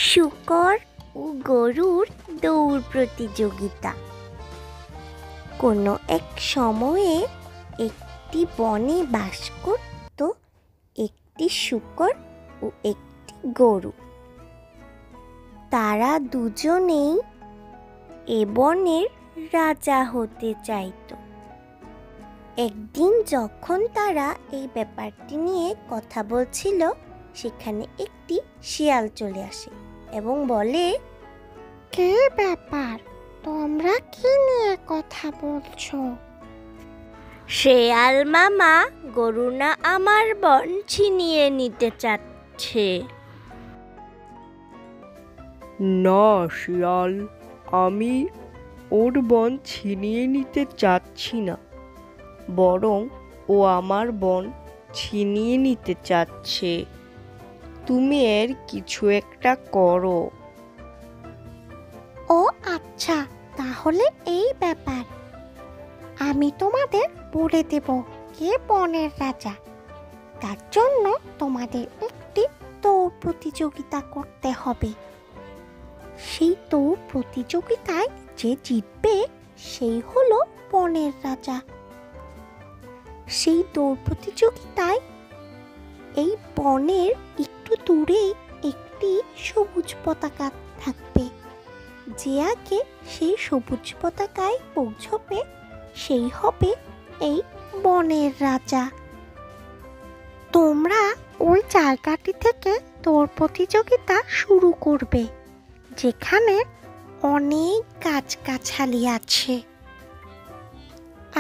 শূকর ও গরুর দৌড় প্রতিযোগিতা। কোনো এক সময়ে একটি বনে বাস করত একটি শূকর ও একটি গরু। তারা দুজনেই এ বনের রাজা হতে চাইত। একদিন যখন তারা এই ব্যাপারটি নিয়ে কথা বলছিল, সেখানে একটি শিয়াল চলে আসে এবং বলে, কি ব্যাপার, তোমরা কি নিয়ে কথা বলছো? শেয়াল মামা গরু না আমার বন ছিনিয়ে নিতে চাচ্ছে। না শিয়াল, আমি ওর বন ছিনিয়ে নিতে চাচ্ছি না, বরং ও আমার বন ছিনিয়ে নিতে চাচ্ছে। তুমি এর কিছু একটা করো। ও আচ্ছা, তাহলে এই ব্যাপার। আমি তোমাদের বলে দেব কে বনের রাজা। তার জন্য তোমাদের একটি দৌড় প্রতিযোগিতা করতে হবে। সেই দৌড় প্রতিযোগিতায় যে জিতবে সেই হলো বনের রাজা। সেই দৌড় প্রতিযোগিতায় এই বনের একটু দূরেই একটি সবুজ পতাকা থাকবে। যে আগে সেই সবুজ পতাকায় পৌঁছবে সেই হবে এই বনের রাজা। তোমরা ওই জায়গাটি থেকে দৌড় প্রতিযোগিতা শুরু করবে, যেখানে অনেক গাছগাছালি আছে।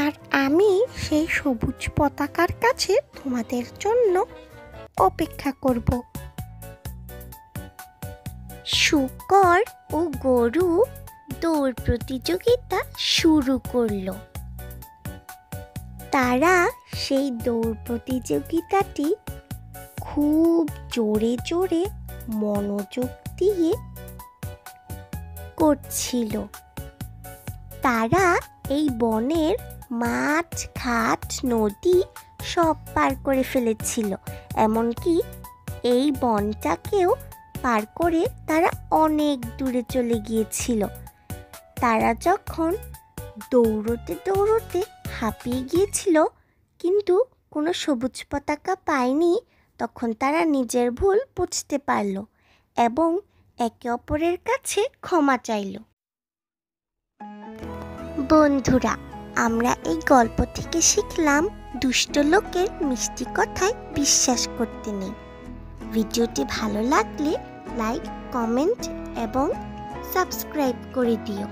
আর আমি সেই সবুজ পতাকার কাছে তোমাদের জন্য অপেক্ষা করব। শূকর ও গরু দৌড় প্রতিযোগিতা শুরু করলো। তারা সেই দৌড় প্রতিযোগিতাটি খুব জোরে জোরে মনোযোগ দিয়ে করছিল। তারা এই বনের মাঠ, ঘাট, নদী সব পার করে ফেলেছিল। এমনকি এই বনটাকেও পার করে তারা অনেক দূরে চলে গিয়েছিল। তারা যখন দৌড়তে দৌড়তে হাঁপিয়ে গিয়েছিল, কিন্তু কোনো সবুজ পতাকা পায়নি, তখন তারা নিজের ভুল বুঝতে পারল এবং একে অপরের কাছে ক্ষমা চাইল। বন্ধুরা, আমরা এই গল্প থেকে শিখলাম দুষ্ট লোকের মিষ্টি কথায় বিশ্বাস করতে নেই। ভিডিওটি ভালো লাগলে লাইক, কমেন্ট এবং সাবস্ক্রাইব করে দিও।